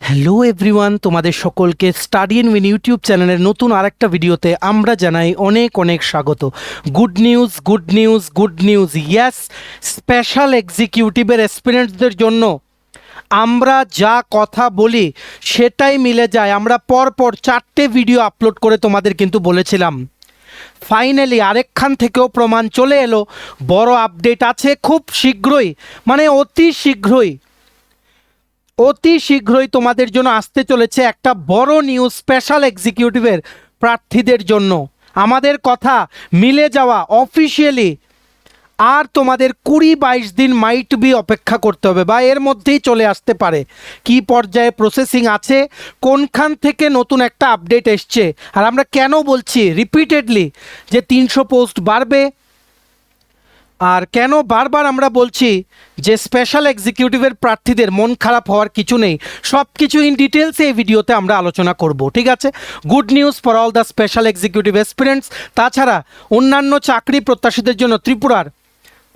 Hello everyone, তোমাদের সকলকে study in win YouTube চ্যানেলের নতুন আরেকটা ভিডিওতে আমরা জানাই অনেক অনেক স্বাগত। Good news, good news, good news. Yes, special এক্সিকিউটিভের অ্যাসপিরেন্টসদের জন্য আমরা যা কথা বলি সেটাই মিলে যায়। আমরা পরপর 4টে ভিডিও আপলোড করে তোমাদের কিন্তু বলেছিলাম। ফাইনালি আরেকখান থেকেও প্রমাণ চলে এলো, বড় আপডেট আছে খুব শীঘ্রই, মানে অতি শীঘ্রই তোমাদের জন্য আসতে চলেছে একটা বড় নিউজ স্পেশাল এক্সিকিউটিভের প্রার্থীদের জন্য। আমাদের কথা মিলে যাওয়া অফিসিয়ালি আর তোমাদের 20-22 দিন মাইট বি অপেক্ষা করতে হবে, বা এর মধ্যেই চলে আসতে পারে। কি পর্যায়ে প্রসেসিং আছে, কোনখান থেকে নতুন একটা আপডেট এসছে, আর আমরা কেন বলছি রিপিটেডলি যে 300 পোস্ট বাড়বে, আর কেন বারবার আমরা বলছি যে স্পেশাল এক্সিকিউটিভের প্রার্থীদের মন খারাপ হওয়ার কিছু নেই, সব কিছু ইন ডিটেলস এই ভিডিওতে আমরা আলোচনা করব। ঠিক আছে, good news for all the special executive aspirants. তাছাড়া অন্যান্য চাকরি প্রত্যাশীদের জন্য ত্রিপুরার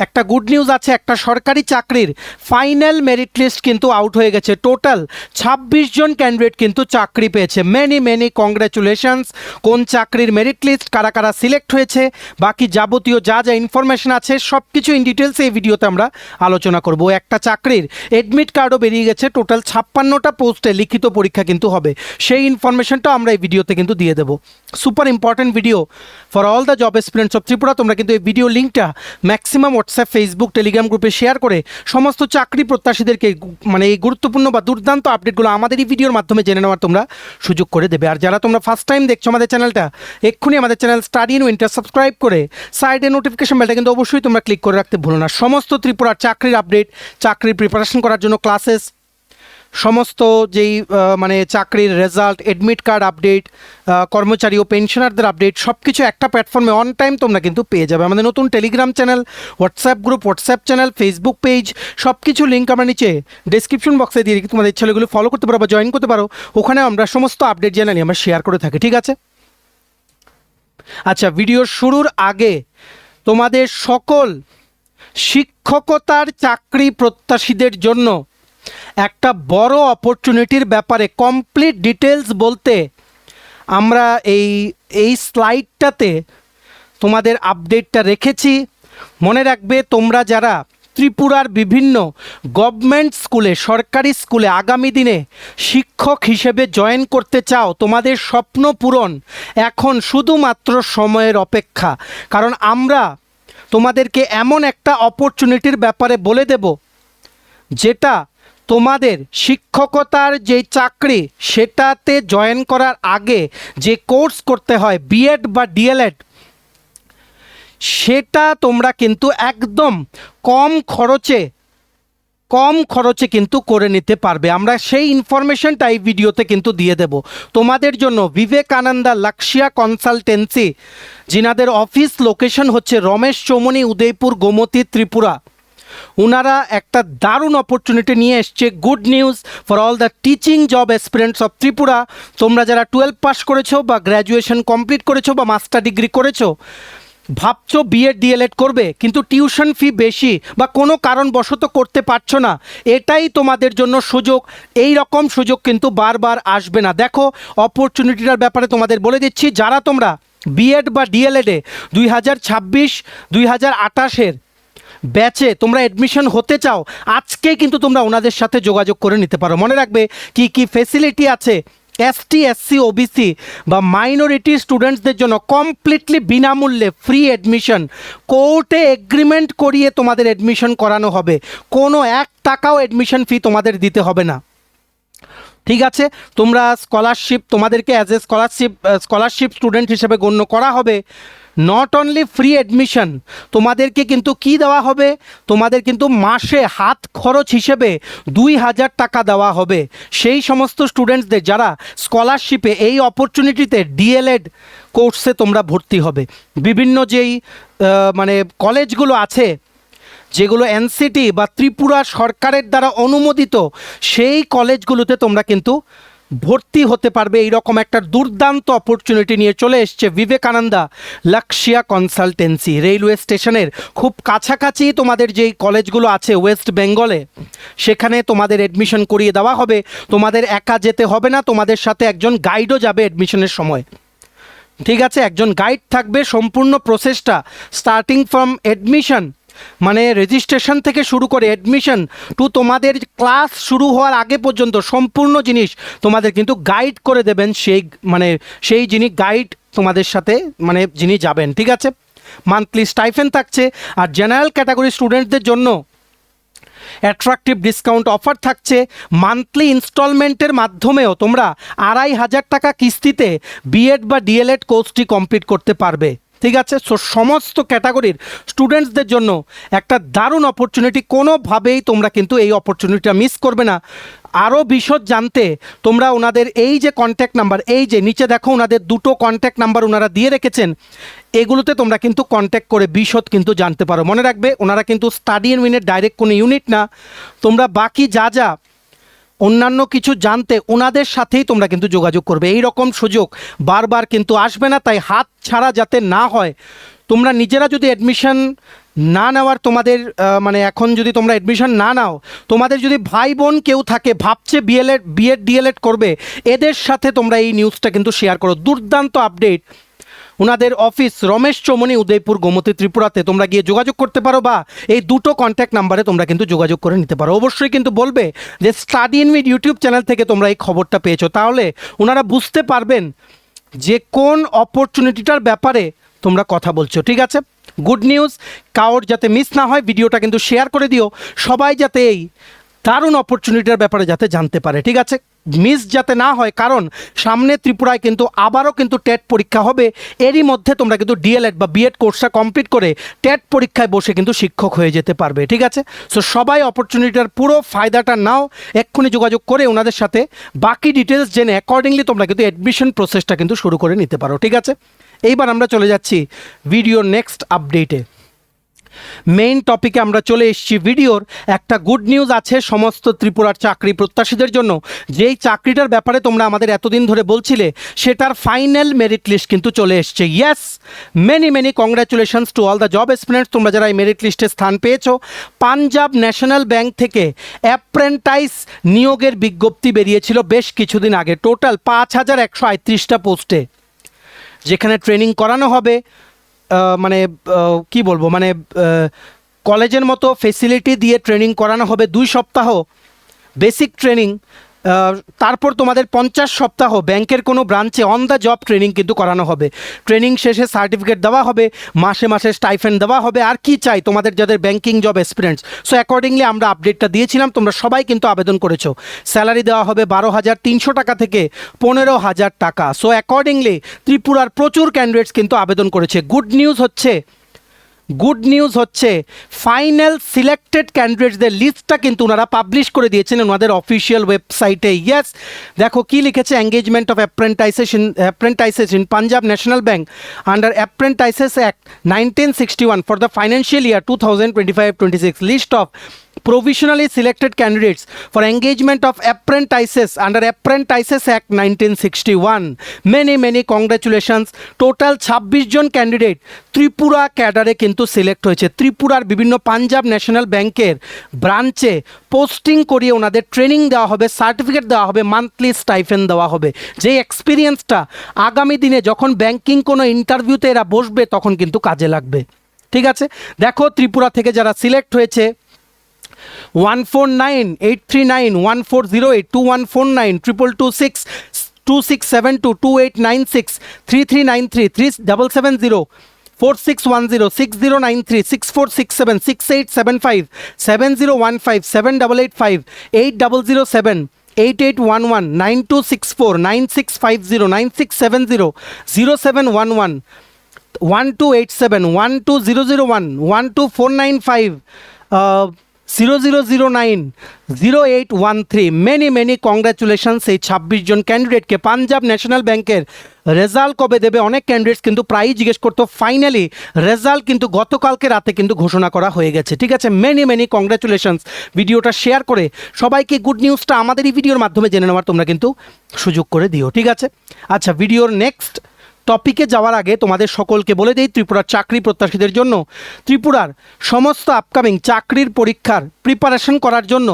একটা গুড নিউজ আছে, একটা সরকারি চাকরির ফাইনাল মেরিট লিস্ট কিন্তু আউট হয়ে গেছে। টোটাল 26 জন ক্যান্ডিডেট কিন্তু চাকরি পেয়েছে। Many congratulations. কোন চাকরির মেরিট লিস্ট, কারা কারা সিলেক্ট হয়েছে, বাকি যাবতীয় যা যা ইনফরমেশন আছে সব কিছু ইন ডিটেলস এই ভিডিওতে আমরা আলোচনা করব। একটা চাকরির এডমিট কার্ডও বেরিয়ে গেছে। টোটাল 56টা পোস্টে লিখিত পরীক্ষা কিন্তু হবে, সেই ইনফরমেশনটা আমরা এই ভিডিওতে কিন্তু দিয়ে দেবো। Super important video for all the job aspirants of Tripura. তোমরা কিন্তু এই ভিডিও লিঙ্কটা ম্যাক্সিমাম হোয়াটসঅ্যাপ, ফেসবুক, টেলিগ্রাম গ্রুপে শেয়ার করে সমস্ত চাকরি প্রত্যাশীদেরকে মানে এই গুরুত্বপূর্ণ বা দুর্দান্ত আপডেটগুলো আমাদের এই ভিডিওর মাধ্যমে জেনে নেওয়ার তোমরা সুযোগ করে দেবে। আর যারা তোমরা ফার্স্ট টাইম দেখছো আমাদের চ্যানেলটা, এক্ষুনি আমাদের চ্যানেল স্টাডি ইন উইনটা সাবস্ক্রাইব করে সাইডে নোটিফিকেশন বেলটা কিন্তু অবশ্যই তোমরা ক্লিক করে রাখতে ভুলো না। সমস্ত ত্রিপুরার চাকরির আপডেট, চাকরির প্রিপারেশন করার জন্য ক্লাসেস, সমস্ত যেই মানে চাকরির রেজাল্ট, এডমিট কার্ড আপডেট, কর্মচারী ও পেনশনারদের আপডেট, সব কিছু একটা প্ল্যাটফর্মে অন টাইম তোমরা কিন্তু পেয়ে যাবে। আমাদের নতুন Telegram channel, WhatsApp group, WhatsApp channel, Facebook page, সব কিছু লিঙ্ক আমরা নিচে ডিসক্রিপশন বক্সে দিয়ে রেখে তোমাদের ছেলেগুলো ফলো করতে পারো বা জয়েন করতে পারো। ওখানে আমরা সমস্ত আপডেট জানালি আমরা শেয়ার করে থাকি। ঠিক আছে, আচ্ছা, ভিডিওর শুরুর আগে তোমাদের সকল শিক্ষকতার চাকরি প্রত্যাশীদের জন্য একটা বড় অপরচুনিটির ব্যাপারে কমপ্লিট ডিটেলস বলতে আমরা এই স্লাইডটাতে তোমাদের আপডেটটা রেখেছি। মনে রাখবে, তোমরা যারা ত্রিপুরার বিভিন্ন গভর্নমেন্ট স্কুলে, সরকারি স্কুলে আগামী দিনে শিক্ষক হিসেবে জয়েন করতে চাও, তোমাদের স্বপ্ন পূরণ এখন শুধুমাত্র সময়ের অপেক্ষা। কারণ আমরা তোমাদেরকে এমন একটা অপরচুনিটির ব্যাপারে বলে দেব যেটা তোমাদের শিক্ষকতার যে চাকরি সেটাতে জয়েন করার আগে যে কোর্স করতে হয়, বিএড বা ডিএলএড, সেটা তোমরা কিন্তু একদম কম খরচে কিন্তু করে নিতে পারবে। আমরা সেই ইনফরমেশনটা এই ভিডিওতে কিন্তু দিয়ে দেব তোমাদের জন্য। বিবেকানন্দা লাক্সিয়া কনসালটেন্সি, যিনাদের অফিস লোকেশন হচ্ছে রমেশ চৌমনি, উদয়পুর, গোমতী, ত্রিপুরা, ওনারা একটা দারুণ অপরচুনিটি নিয়ে এসছে। Good news for all the teaching job aspirants of Tripura. তোমরা যারা 12 পাস করেছো বা গ্র্যাজুয়েশন কমপ্লিট করেছো বা মাস্টার ডিগ্রি করেছো, ভাবছো বিএড ডিএলএড করবে কিন্তু টিউশন ফি বেশি বা কোনো কারণবশত করতে পারছো না, এটাই তোমাদের জন্য সুযোগ। এই রকম সুযোগ কিন্তু বারবার আসবে না। দেখো, অপরচুনিটিটার ব্যাপারে তোমাদের বলে দিচ্ছি। যারা তোমরা বিএড বা ডিএলএডে 2026-2028 ব্যাচে তোমরা অ্যাডমিশন হতে চাও, আজকে কিন্তু তোমরা ওনাদের সাথে যোগাযোগ করে নিতে পারো। মনে রাখবে কি কি ফেসিলিটি আছে। এসটি, এসসি, ওবিসি বা মাইনরিটি স্টুডেন্টসদের জন্য কমপ্লিটলি বিনামূল্যে ফ্রি অ্যাডমিশন, কোর্টে এগ্রিমেন্ট করিয়ে তোমাদের অ্যাডমিশন করানো হবে, কোনো 1 টাকাও অ্যাডমিশন ফি তোমাদের দিতে হবে না। ঠিক আছে, তোমরা স্কলারশিপ, তোমাদেরকে অ্যাজ এ স্কলারশিপ স্টুডেন্ট হিসেবে গণ্য করা হবে। নট অনলি ফ্রি অ্যাডমিশন, তোমাদেরকে কিন্তু কি দেওয়া হবে, তোমাদের কিন্তু মাসে হাত খরচ হিসেবে 2000 টাকা দেওয়া হবে সেই সমস্ত স্টুডেন্টসদের যারা স্কলারশিপে এই অপরচুনিটিতে ডিএলএড কোর্সে তোমরা ভর্তি হবে। বিভিন্ন যেই মানে কলেজগুলো আছে, যেগুলো এনসিটি বা ত্রিপুরা সরকারের দ্বারা অনুমোদিত, সেই কলেজগুলোতে তোমরা কিন্তু ভর্তি হতে পারবে, এইরকম একটা দুর্দান্ত অপরচুনিটি নিয়ে চলে এসছে বিবেকানন্দা লাক্সিয়া কনসালটেন্সি। রেলওয়ে স্টেশনের খুব কাছাকাছি তোমাদের যেই কলেজগুলো আছে ওয়েস্ট বেঙ্গলে, সেখানে তোমাদের অ্যাডমিশন করিয়ে দেওয়া হবে। তোমাদের একা যেতে হবে না, তোমাদের সাথে একজন গাইডও যাবে অ্যাডমিশনের সময়। ঠিক আছে, একজন গাইড থাকবে। সম্পূর্ণ প্রসেসটা স্টার্টিং ফ্রম অ্যাডমিশন, মানে রেজিস্ট্রেশন থেকে শুরু করে অ্যাডমিশন টু তোমাদের ক্লাস শুরু হওয়ার আগে পর্যন্ত সম্পূর্ণ জিনিস তোমাদের কিন্তু গাইড করে দেবেন সেই যিনি গাইড তোমাদের সাথে যিনি যাবেন। ঠিক আছে, মান্থলি স্টাইফেন থাকছে। আর জেনারেল ক্যাটাগরি স্টুডেন্টদের জন্য অ্যাট্রাকটিভ ডিসকাউন্ট অফার থাকছে। মান্থলি ইনস্টলমেন্টের মাধ্যমেও তোমরা 2,500 টাকা কিস্তিতে বিএড বা ডিএলএড কোর্সটি কমপ্লিট করতে পারবে। ঠিক আছে, সো সমস্ত ক্যাটাগরির স্টুডেন্টসদের জন্য একটা দারুণ অপরচুনিটি। কোনোভাবেই তোমরা কিন্তু এই অপরচুনিটিটা মিস করবে না। আরও বিশদ জানতে তোমরা ওনাদের এই যে কন্ট্যাক্ট নাম্বার, এই যে নিচে দেখো ওনাদের 2টো কন্ট্যাক্ট নাম্বার ওনারা দিয়ে রেখেছেন, এগুলোতে তোমরা কিন্তু কন্ট্যাক্ট করে বিশদ কিন্তু জানতে পারো। মনে রাখবে, ওনারা কিন্তু স্টাডি ইন উইনের ডাইরেক্ট কোনো ইউনিট না। তোমরা বাকি যা অন্যান্য কিছু জানতে ওনাদের সাথেই তোমরা কিন্তু যোগাযোগ করবে। এই রকম সুযোগ বারবার কিন্তু আসবে না, তাই হাত ছাড়া যাতে না হয়, তোমরা নিজেরা যদি অ্যাডমিশন না নেওয়ার তোমাদের এখন যদি তোমরা অ্যাডমিশন না নাও, তোমাদের যদি ভাই বোন কেউ থাকে ভাবছে বিএড ডিএলএড করবে, এদের সাথে তোমরা এই নিউজটা কিন্তু শেয়ার করো। দুর্দান্ত আপডেট। ওনাদের অফিস রমেশ চৌমনি, উদয়পুর, গোমতী, ত্রিপুরাতে তোমরা গিয়ে যোগাযোগ করতে পারো, বা এই 2টো কন্ট্যাক্ট নাম্বারে তোমরা কিন্তু যোগাযোগ করে নিতে পারো। অবশ্যই কিন্তু বলবে যে study in with YouTube channel থেকে তোমরা এই খবরটা পেয়েছো, তাহলে ওনারা বুঝতে পারবেন যে কোন অপরচুনিটিটার ব্যাপারে তোমরা কথা বলছো। ঠিক আছে, গুড নিউজ। কাউর যাতে মিস না হয়, ভিডিওটা কিন্তু শেয়ার করে দিও, সবাই যাতে এই দারুণ অপরচুনিটির ব্যাপারে যাতে জানতে পারে। ঠিক আছে, মিস যাতে না হয়, কারণ সামনে ত্রিপুরায় কিন্তু আবারও কিন্তু টেট পরীক্ষা হবে। এরই মধ্যে তোমরা কিন্তু ডিএলএড বা বিএড কোর্সটা কমপ্লিট করে টেট পরীক্ষায় বসে কিন্তু শিক্ষক হয়ে যেতে পারবে। ঠিক আছে, সো সবাই অপরচুনিটির পুরো ফায়দাটা নাও। এক্ষুনি যোগাযোগ করে ওনাদের সাথে বাকি ডিটেলস জেনে অ্যাকর্ডিংলি তোমরা কিন্তু অ্যাডমিশন প্রসেসটা কিন্তু শুরু করে নিতে পারো। ঠিক আছে, এইবার আমরা চলে যাচ্ছি ভিডিওর নেক্সট আপডেটে। মেইন টপিকে আমরা চলে এসেছি। ভিডিওর একটা গুড নিউজ আছে সমস্ত ত্রিপুরার চাকরি প্রত্যাশীদের জন্য। যেই চাকরিটার ব্যাপারে তোমরা আমাদের এতদিন ধরে বলছিলে, সেটার ফাইনাল মেরিট লিস্ট কিন্তু চলে এসছে। Yes, many congratulations to all the job aspirants, তোমরা যারা এই মেরিট লিস্টে স্থান পেয়েছো। পাঞ্জাব ন্যাশনাল ব্যাংক থেকে অ্যাপ্রেন্টাইস নিয়োগের বিজ্ঞপ্তি বেরিয়েছিল বেশ কিছুদিন আগে। টোটাল 5,138টা পোস্টে, যেখানে ট্রেনিং করানো হবে। কি বলবো, কলেজের মতো ফেসিলিটি দিয়ে ট্রেনিং করানো হবে 2 সপ্তাহ বেসিক ট্রেনিং। তারপর তোমাদের 50 সপ্তাহ ব্যাংকের কোনো ব্রাঞ্চে অন দ্য জব ট্রেনিং কিন্তু করানো হবে। ট্রেনিং শেষে সার্টিফিকেট দেওয়া হবে, মাসে মাসে স্টাইফেন্ড দেওয়া হবে। আর কি চাই তোমাদের যাদের banking job experience. So accordingly আমরা আপডেটটা দিয়েছিলাম, তোমরা সবাই কিন্তু আবেদন করেছো। স্যালারি দেওয়া হবে 12,300 টাকা থেকে 15,000 টাকা। সো অ্যাকর্ডিংলি ত্রিপুরার প্রচুর ক্যান্ডিডেটস কিন্তু আবেদন করেছে। গুড নিউজ হচ্ছে ফাইনাল সিলেক্টেড ক্যান্ডিডেটসদের লিস্টটা কিন্তু ওনারা পাবলিশ করে দিয়েছেন ওনাদের অফিসিয়াল ওয়েবসাইটে। ইয়েস, দেখো কি লিখেছে, engagement of apprentices in Punjab national bank under apprentices act 1961 for the financial year 2025-26, list of provisionally selected candidates for engagement of apprentices under Apprentices Act 1961. Many congratulations. Total 26 John candidate Tripura ক্যাডারে কিন্তু select হয়েছে। ত্রিপুরার বিভিন্ন Punjab national ব্যাংকের ব্রাঞ্চে posting করিয়ে ওনাদের training দেওয়া হবে, সার্টিফিকেট দেওয়া হবে, মান্থলি স্টাইফেন্ড দেওয়া হবে। যে এক্সপিরিয়েন্সটা আগামী দিনে যখন ব্যাংকিং কোনো ইন্টারভিউতে এরা বসবে তখন কিন্তু কাজে লাগবে। ঠিক আছে, দেখো ত্রিপুরা থেকে যারা সিলেক্ট হয়েছে 149-839-1408, 2149 222 2672 2896 3393 3770 4610 6093 6467 6875 7015 7885 8007 8811 9264 9650 9670 0711 1287 12001 12495 00090813 মেনি কংগ্রাচুলেশনস এই 26 জন ক্যান্ডিডেটকে। পাঞ্জাব ন্যাশনাল ব্যাংকের রেজাল্ট কবে দেবে, অনেক ক্যান্ডিডেটস কিন্তু প্রায়ই জিজ্ঞেস করতো। ফাইনালি রেজাল্ট কিন্তু গতকালকে রাতে কিন্তু ঘোষণা করা হয়ে গেছে, ঠিক আছে। Many congratulations. ভিডিওটা শেয়ার করে সবাইকে গুড নিউজটা আমাদের এই ভিডিওর মাধ্যমে জেনে নেওয়ার তোমরা কিন্তু সুযোগ করে দিও, ঠিক আছে। আচ্ছা, ভিডিওর নেক্সট টপিকে যাওয়ার আগে তোমাদের সকলকে বলে দেই, ত্রিপুরার চাকরি প্রত্যাশীদের জন্য ত্রিপুরার সমস্ত আপকামিং চাকরির পরীক্ষার প্রিপারেশন করার জন্য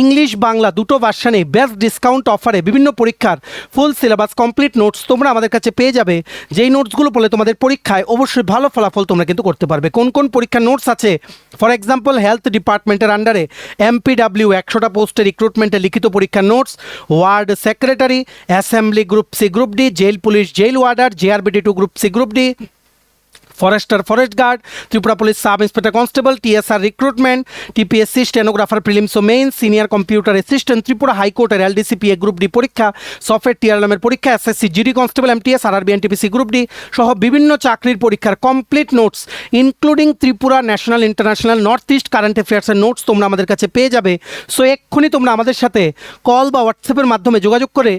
ইংলিশ বাংলা দুটো ভার্সানে বেস্ট ডিসকাউন্ট অফারে বিভিন্ন পরীক্ষার ফুল সিলেবাস কমপ্লিট নোটস তোমরা আমাদের কাছে পেয়ে যাবে। যেই নোটসগুলো পড়লে তোমাদের পরীক্ষায় অবশ্যই ভালো ফলাফল তোমরা কিন্তু করতে পারবে। কোন কোন পরীক্ষার নোটস আছে? ফর এক্সাম্পল, হেলথ ডিপার্টমেন্টের আন্ডারে MPW 100টা পোস্টের রিক্রুটমেন্টের লিখিত পরীক্ষার notes, ward secretary, assembly group C group D, jail police jail warder, JRBD2 group C group D, forester forest guard, Tripura police sub inspector constable, TSR recruitment, TPSC stenographer prelims ও main, senior computer assistant, Tripura হাইকোর্টের LDCPA group D পরীক্ষা, software TRLM পরীক্ষা, SSC GD constable MTS RRB NTPC group D সহ বিভিন্ন চাকরির পরীক্ষার complete notes including Tripura national international north east current অ্যাফেয়ার্সের notes তোমরা আমাদের কাছে পেয়ে যাবে। সো এক্ষুনি তোমরা আমাদের সাথে কল বা হোয়াটসঅ্যাপের মাধ্যমে যোগাযোগ করে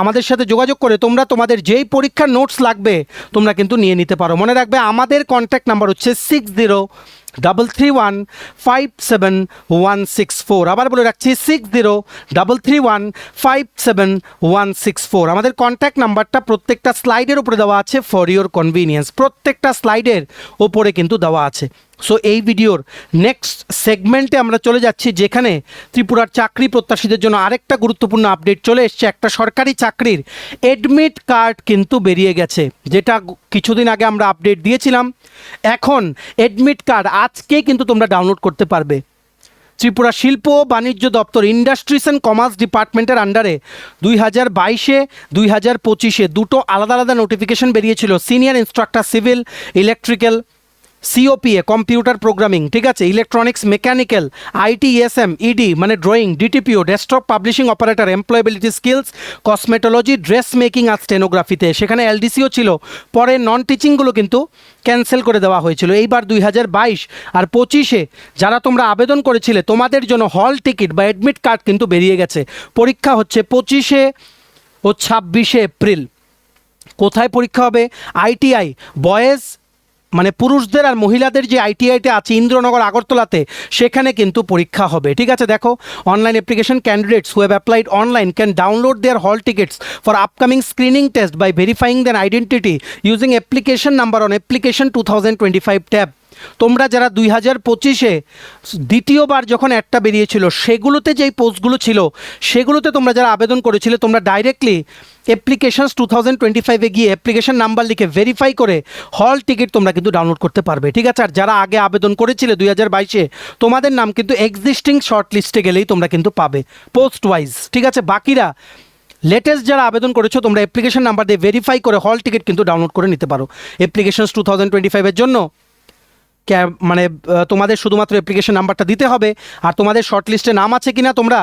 আমাদের সাথে যোগাযোগ করে তোমরা তোমাদের যেই পরীক্ষার নোটস লাগবে তোমরা কিন্তু নিয়ে নিতে পারো। মনে রাখবে আমাদের কন্ট্যাক্ট নাম্বার হচ্ছে 6033157164। আবার বলে রাখছি 6033157164। আমাদের কন্ট্যাক্ট নাম্বারটা প্রত্যেকটা স্লাইডের উপরে দেওয়া আছে ফর ইওর কনভিনিয়েন্স, প্রত্যেকটা স্লাইডের ওপরে কিন্তু দেওয়া আছে। সো এই ভিডিওর নেক্সট সেগমেন্টে আমরা চলে যাচ্ছি, যেখানে ত্রিপুরার চাকরি প্রত্যাশীদের জন্য আরেকটা গুরুত্বপূর্ণ আপডেট চলে এসছে। একটা সরকারি চাকরির এডমিট কার্ড কিন্তু বেরিয়ে গেছে, যেটা কিছুদিন আগে আমরা আপডেট দিয়েছিলাম। এখন এডমিট কার্ড আজকেই কিন্তু তোমরা ডাউনলোড করতে পারবে। ত্রিপুরা শিল্প ও বাণিজ্য দপ্তর ইন্ডাস্ট্রিজ অ্যান্ড কমার্স ডিপার্টমেন্টের আন্ডারে 2022-এ 2025-এ দুটো আলাদা আলাদা নোটিফিকেশন বেরিয়েছিল। Senior instructor civil electrical, COPA computer programming, ঠিক আছে, ইলেকট্রনিক্স মেকানিক্যাল, ITESM ED মানে drawing, DTPO desktop publishing operator, employability skills, cosmetology, dress making আর স্টেনোগ্রাফিতে। সেখানে LDCও ছিল, পরে নন টিচিংগুলো কিন্তু ক্যান্সেল করে দেওয়া হয়েছিল। এইবার 2022 আর 25-এ যারা তোমরা আবেদন করেছিলে তোমাদের জন্য হল টিকিট বা অ্যাডমিট কার্ড কিন্তু বেরিয়ে গেছে। পরীক্ষা হচ্ছে 25-এ ও 26-এ এপ্রিল। কোথায় পরীক্ষা হবে? ITI বয়েজ মানে পুরুষদের আর মহিলাদের যে ITIটা আছে ইন্দ্রনগর আগরতলাতে, সেখানে কিন্তু পরীক্ষা হবে, ঠিক আছে। দেখো, online application candidates who have applied online can download their hall tickets for upcoming screening test by verifying their identity using application number on application 2025 tab. তোমরা যারা 2025-এ দ্বিতীয়বার যখন একটা বেরিয়েছিল সেগুলোতে যেই পোস্টগুলো ছিল সেগুলোতে তোমরা যারা আবেদন করেছিলে, তোমরা ডাইরেক্টলি অ্যাপ্লিকেশনস 2025-এ গিয়ে অ্যাপ্লিকেশন নাম্বার লিখে ভেরিফাই করে হল টিকিট তোমরা কিন্তু ডাউনলোড করতে পারবে, ঠিক আছে। আর যারা আগে আবেদন করেছিলে 2022-এ, তোমাদের নাম কিন্তু এক্সিস্টিং শর্ট লিস্টে গেলেই তোমরা কিন্তু পাবে পোস্ট ওয়াইজ, ঠিক আছে। বাকিরা লেটেস্ট যারা আবেদন করেছো তোমরা অ্যাপ্লিকেশন নাম্বার দিয়ে ভেরিফাই করে হল টিকিট কিন্তু ডাউনলোড করে নিতে পারো। অ্যাপ্লিকেশনস 2025-এর জন্য মানে তোমাদের শুধুমাত্র অ্যাপ্লিকেশন নাম্বারটা দিতে হবে, আর তোমাদের শর্ট লিস্টে নাম আছে কিনা তোমরা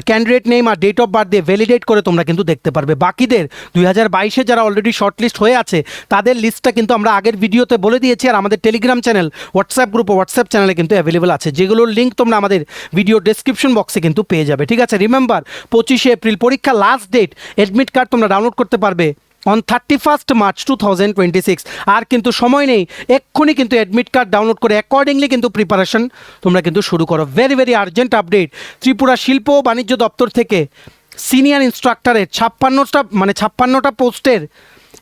ক্যান্ডিডেট নেম আর ডেট অফ বার্থ দিয়ে ভ্যালিডেট করে তোমরা কিন্তু দেখতে পারবে। বাকিদের 2022-এ যারা অলরেডি শর্ট লিস্ট হয়ে আছে তাদের লিস্টটা কিন্তু আমরা আগের ভিডিওতে বলে দিয়েছি, আর আমাদের টেলিগ্রাম চ্যানেল, হোয়াটসঅ্যাপ গ্রুপ ও হোয়াটসঅ্যাপ চ্যানেলে কিন্তু অ্যাভেলেবেল আছে, যেগুলোর লিঙ্ক তোমরা আমাদের ভিডিও ডেসক্রিপশন বক্সে কিন্তু পেয়ে যাবে, ঠিক আছে। রিমেম্বার 25শে এপ্রিল পরীক্ষা, লাস্ট ডেট। অ্যাডমিট কার্ড তোমরা ডাউনলোড করতে পারবে অন 31 মার্চ 2026। আর কিন্তু সময় নেই, এক্ষুনি কিন্তু অ্যাডমিট কার্ড ডাউনলোড করে অ্যাকর্ডিংলি কিন্তু প্রিপারেশন তোমরা কিন্তু শুরু করো। ভেরি আর্জেন্ট আপডেট, ত্রিপুরা শিল্প ও বাণিজ্য দপ্তর থেকে সিনিয়র ইনস্ট্রাক্টরের 56টা পোস্টের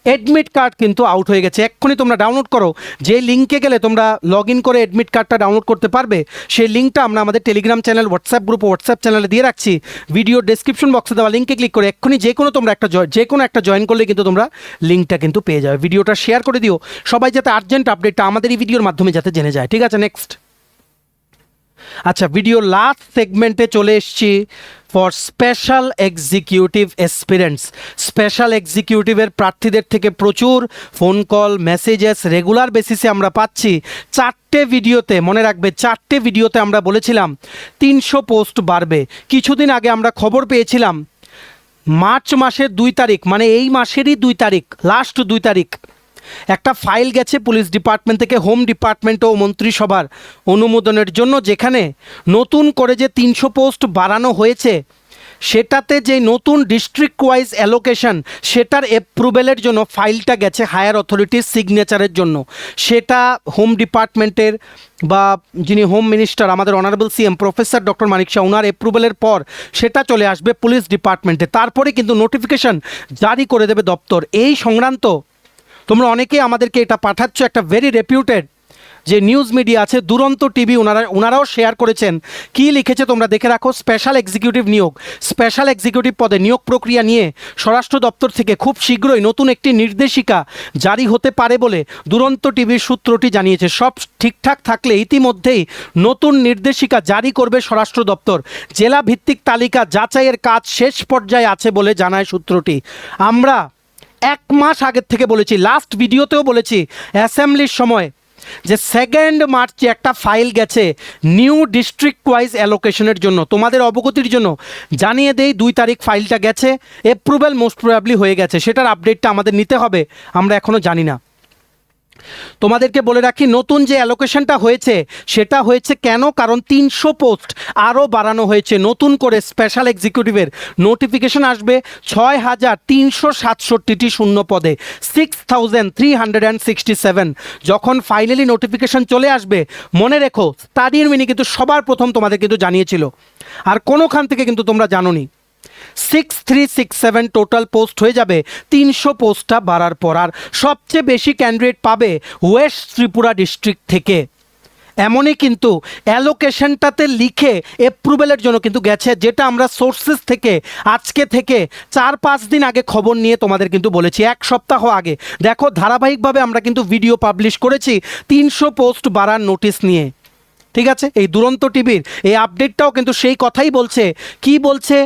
অ্যাডমিট কার্ড কিন্তু আউট হয়ে গেছে। এক্ষুনি তোমরা ডাউনলোড করো। যে লিঙ্কে গেলে তোমরা লগ ইন করে অ্যাডমিট কার্ডটা ডাউনলোড করতে পারবে, সেই লিঙ্কটা আমরা আমাদের টেলিগ্রাম চ্যানেল, হোয়াটসঅ্যাপ গ্রুপ ও হোয়াটসঅ্যাপ চ্যানেলে দিয়ে রাখছি। ভিডিও ডেসক্রিপশন বক্সে দেওয়া লিঙ্কে ক্লিক করে এক্ষুনি যে কোনো একটা জয়েন করলে কিন্তু তোমরা লিঙ্কটা কিন্তু পেয়ে যাবে। ভিডিওটা শেয়ার করে দিও সবাই, যাতে আর্জেন্ট আপডেটটা আমাদের এই ভিডিওর মাধ্যমে যাতে জেনে যায়, ঠিক আছে। নেক্সট, আচ্ছা, ভিডিও লাস্ট সেগমেন্টে চলে এসেছি ফর স্পেশাল এক্সিকিউটিভ এসপিরেন্টস। স্পেশাল এক্সিকিউটিভের প্রার্থীদের থেকে প্রচুর ফোন কল, মেসেজেস রেগুলার বেসিসে আমরা পাচ্ছি। 4টে ভিডিওতে, মনে রাখবে 4টে ভিডিওতে আমরা বলেছিলাম 300 পোস্ট বাড়বে। কিছুদিন আগে আমরা খবর পেয়েছিলাম মার্চ মাসের 2 তারিখ, মানে এই মাসেরই 2 তারিখ, লাস্ট 2 তারিখ একটা ফাইল গেছে পুলিশ ডিপার্টমেন্ট থেকে হোম ডিপার্টমেন্ট ও মন্ত্রিসভার অনুমোদনের জন্য, যেখানে নতুন করে যে 300 পোস্ট বাড়ানো হয়েছে সেটাতে যে নতুন ডিস্ট্রিক্ট ওয়াইজ অ্যালোকেশন সেটার অ্যাপ্রুভেলের জন্য ফাইলটা গেছে হায়ার অথরিটির সিগনেচারের জন্য। সেটা হোম ডিপার্টমেন্টের বা যিনি হোম মিনিস্টার আমাদের অনারেবল সিএম প্রফেসর ডক্টর মানিক শাহ ওনার অ্যাপ্রুভেলের পর সেটা চলে আসবে পুলিশ ডিপার্টমেন্টে, তারপরে কিন্তু নোটিফিকেশন জারি করে দেবে দপ্তর। এই সংক্রান্ত তোমরা অনেকেই আমাদেরকে এটা পাঠাচ্ছ, একটা ভেরি রেপিউটেড যে নিউজ মিডিয়া আছে দুরন্ত টিভি, ওনারাও শেয়ার করেছেন। কি লিখেছে তোমরা দেখে রাখো। স্পেশাল এক্সিকিউটিভ নিয়োগ, স্পেশাল এক্সিকিউটিভ পদে নিয়োগ প্রক্রিয়া নিয়ে স্বরাষ্ট্র দপ্তর থেকে খুব শীঘ্রই নতুন একটি নির্দেশিকা জারি হতে পারে বলে দুরন্ত টিভির সূত্রটি জানিয়েছে। সব ঠিকঠাক থাকলে ইতিমধ্যেই নতুন নির্দেশিকা জারি করবে স্বরাষ্ট্র দপ্তর। জেলা ভিত্তিক তালিকা যাচাইয়ের কাজ শেষ পর্যায়ে আছে বলে জানায় সূত্রটি। আমরা 1 মাস আগের থেকে বলেছি, লাস্ট ভিডিওতেও বলেছি অ্যাসেম্বলির সময়, যে 2 মার্চে একটা ফাইল গেছে নিউ ডিস্ট্রিক্ট ওয়াইজ অ্যালোকেশনের জন্য। তোমাদের অবগতির জন্য জানিয়ে দেই 2 তারিখ ফাইলটা গেছে, অ্যাপ্রুভেল মোস্ট প্রবাবলি হয়ে গেছে। সেটার আপডেটটা আমাদের নিতে হবে, আমরা এখনও জানি না। তোমাদেরকে বলে রাখি নতুন যে অ্যালোকেশনটা হয়েছে সেটা হয়েছে কেন, কারণ 300 পোস্ট আরও বাড়ানো হয়েছে। নতুন করে স্পেশাল এক্সিকিউটিভের নোটিফিকেশন আসবে 6367টি শূন্য পদে, 6367। যখন ফাইনালি নোটিফিকেশন চলে আসবে মনে রেখো স্টাডি ইন মিনি কিন্তু সবার প্রথম তোমাদের কিন্তু জানিয়েছিল, আর কোনোখান থেকে কিন্তু তোমরা জানোনি। 6367 টোটাল পোস্ট হয়ে যাবে 300 পোস্টটা বাড়ার পর। আর সবচেয়ে বেশি ক্যান্ডিডেট পাবে ওয়েস্ট ত্রিপুরা ডিস্ট্রিক্ট থেকে। এমনই কিন্তু অ্যালোকেশনটাতে লিখে অ্যাপ্রুভেলের জন্য কিন্তু গেছে, যেটা আমরা সোর্সেস থেকে আজকে থেকে 4-5 দিন আগে খবর নিয়ে তোমাদের কিন্তু বলেছি, 1 সপ্তাহ আগে। দেখো ধারাবাহিকভাবে আমরা কিন্তু ভিডিও পাবলিশ করেছি 300 পোস্ট বাড়ার নোটিশ নিয়ে। ঠিক আছে, এই দুরন্ত টিভির এই আপডেটটাও কিন্তু সেই কথাই বলছে। কি বলছে?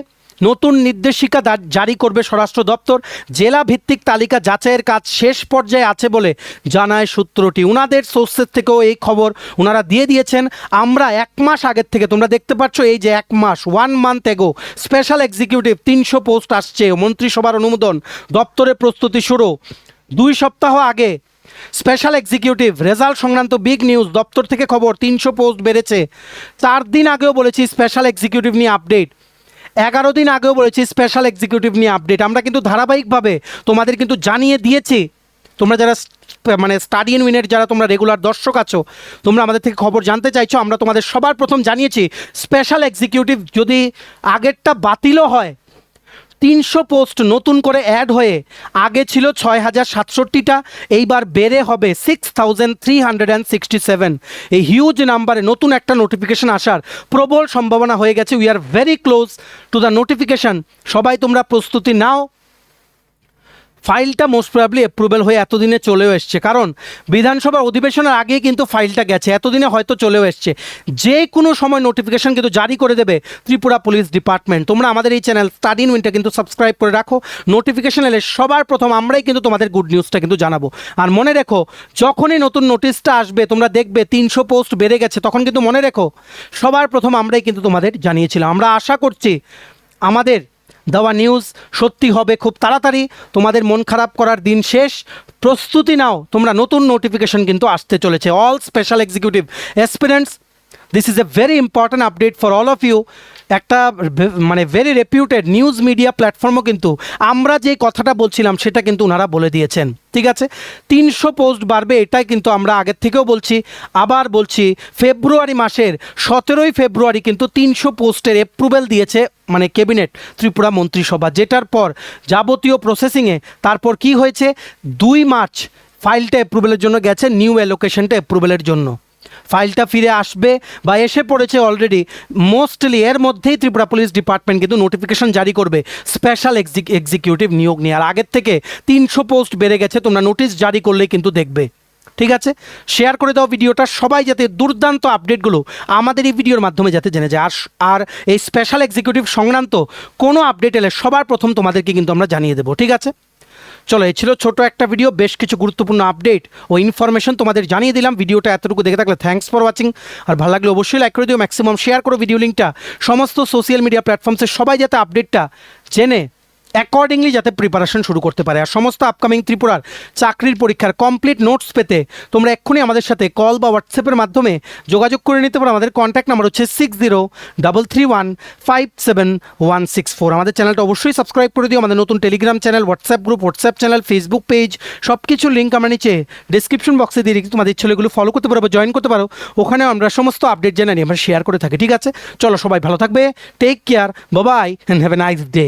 নতুন নির্দেশিকা জারি করবে স্বরাষ্ট্র দপ্তর। জেলা ভিত্তিক তালিকা যাচাইয়ের কাজ শেষ পর্যায়ে আছে বলে জানায় সূত্রটি। ওনাদের সোর্সের থেকেও এই খবর ওনারা দিয়ে দিয়েছেন। আমরা 1 মাস আগের থেকে, তোমরা দেখতে পাচ্ছ এই যে 1 মাস 1 মান্থ এগো স্পেশাল এক্সিকিউটিভ 300 পোস্ট আসছে, মন্ত্রিসভার অনুমোদন, দপ্তরে প্রস্তুতি শুরু। 2 সপ্তাহ আগে স্পেশাল এক্সিকিউটিভ রেজাল্ট সংক্রান্ত বিগ নিউজ, দপ্তর থেকে খবর 300 পোস্ট বেড়েছে। 4 দিন আগেও বলেছি স্পেশাল এক্সিকিউটিভ নিয়ে আপডেট, 11 দিন আগেও বলেছি স্পেশাল এক্সিকিউটিভ নিয়ে আপডেট। আমরা কিন্তু ধারাবাহিকভাবে তোমাদের কিন্তু জানিয়ে দিয়েছি। তোমরা যারা মানে স্টাডি ইন উইনের যারা তোমরা রেগুলার দর্শক আছো, তোমরা আমাদের থেকে খবর জানতে চাইছো, আমরা তোমাদের সবার প্রথম জানিয়েছি স্পেশাল এক্সিকিউটিভ যদি আগেরটা বাতিলও হয়, 300 পোস্ট নতুন করে অ্যাড হয়ে আগে ছিল 6067টা, এইবার বেড়ে হবে 6367। এই হিউজ নাম্বারে নতুন একটা নোটিফিকেশন আসার প্রবল সম্ভাবনা হয়ে গেছে। We are very close to the notification. সবাই তোমরা প্রস্তুতি নাও। ফাইলটা মোস্ট প্রবাবলি অ্যাপ্রুভেল হয়ে এতদিনে চলেও এসছে, কারণ বিধানসভার অধিবেশনের আগেই কিন্তু ফাইলটা গেছে, এতদিনে হয়তো চলেও এসছে। যে কোনো সময় নোটিফিকেশন কিন্তু জারি করে দেবে ত্রিপুরা পুলিশ ডিপার্টমেন্ট। তোমরা আমাদের এই চ্যানেল স্টাডি ইন উইনটা কিন্তু সাবস্ক্রাইব করে রাখো। নোটিফিকেশন এলে সবার প্রথম আমরাই কিন্তু তোমাদের গুড নিউজটা কিন্তু জানাবো। আর মনে রেখো যখনই নতুন নোটিশটা আসবে, তোমরা দেখবে 300 পোস্ট বেড়ে গেছে, তখন কিন্তু মনে রেখো সবার প্রথম আমরাই কিন্তু তোমাদের জানিয়েছিলাম। আমরা আশা করছি আমাদের দেওয়া নিউজ সত্যি হবে খুব তাড়াতাড়ি। তোমাদের মন খারাপ করার দিন শেষ, প্রস্তুতি নাও, তোমরা নতুন নোটিফিকেশন কিন্তু আসতে চলেছে। All special executive aspirants, this is a very important update for all of you. একটা মানে ভেরি রেপিউটেড নিউজ মিডিয়া প্ল্যাটফর্মও কিন্তু আমরা যে কথাটা বলছিলাম সেটা কিন্তু ওনারা বলে দিয়েছেন। ঠিক আছে, 300 পোস্ট বাড়বে, এটাই কিন্তু আমরা আগের থেকেও বলছি, আবার বলছি। ফেব্রুয়ারি মাসের 17ই ফেব্রুয়ারি কিন্তু 300 পোস্টের অ্যাপ্রুভেল দিয়েছে মানে ক্যাবিনেট ত্রিপুরা মন্ত্রিসভা, যেটার পর যাবতীয় প্রসেসিংয়ে তারপর কি হয়েছে 2 মার্চ ফাইলটা অ্যাপ্রুভেলের জন্য গেছে, নিউ অ্যালোকেশনটা অ্যাপ্রুভেলের জন্য। ফাইলটা ফিরে আসবে বা এসে পড়েছে অলরেডি। মোস্টলি এর মধ্যেই ত্রিপুরা পুলিশ ডিপার্টমেন্ট কিন্তু নোটিফিকেশন জারি করবে স্পেশাল এক্সিকিউটিভ নিয়োগ নিয়ে। আর আগের থেকে 300 পোস্ট বেড়ে গেছে, তোমরা নোটিশ জারি করলেই কিন্তু দেখবে। ঠিক আছে, শেয়ার করে দাও ভিডিওটা, সবাই যাতে দুর্দান্ত আপডেটগুলো আমাদের এই ভিডিওর মাধ্যমে যাতে জেনে যায়। আর এই স্পেশাল এক্সিকিউটিভ সংক্রান্ত কোনো আপডেট এলে সবার প্রথম তোমাদেরকে কিন্তু আমরা জানিয়ে দেবো। ঠিক আছে, চলো এই ছিল ছোট একটা ভিডিও, বেশ কিছু গুরুত্বপূর্ণ আপডেট ও ইনফরমেশন তোমাদের জানিয়ে দিলাম। ভিডিওটা এতটুকু দেখে থাকলে থ্যাঙ্কস ফর ওয়াচিং। আর ভালো লাগলে অবশ্যই লাইক করে দিও, ম্যাক্সিমাম শেয়ার করো ভিডিও লিঙ্কটা সমস্ত সোশ্যাল মিডিয়া প্ল্যাটফর্মসে, সবাই যাতে আপডেটটা জেনে অ্যাকর্ডিংলি যাতে প্রিপারেশন শুরু করতে পারে। আর সমস্ত আপকামিং ত্রিপুরার চাকরির পরীক্ষার কমপ্লিট নোটস পেতে তোমরা এক্ষুনি আমাদের সাথে কল বা হোয়াটসঅ্যাপের মাধ্যমে যোগাযোগ করে নিতে পারো। আমাদের কন্ট্যাক্ট নাম্বার হচ্ছে 6033157164। আমাদের চ্যানেলটা অবশ্যই সাবস্ক্রাইব করে দিও। আমাদের নতুন Telegram channel, WhatsApp group, WhatsApp channel, Facebook page, সব কিছুর লিঙ্ক আমরা নিচে ডিসক্রিপশন বক্সে দিয়ে রেখেছি। তোমাদের ইচ্ছে হলে এগুলো ফলো করতে পারো বা জয়েন করতে পারো। ওখানে আমরা সমস্ত আপডেট জানানি আমরা শেয়ার করে থাকি। ঠিক আছে, চলো সবাই ভালো থাকবে, take care, bye and have a nice day.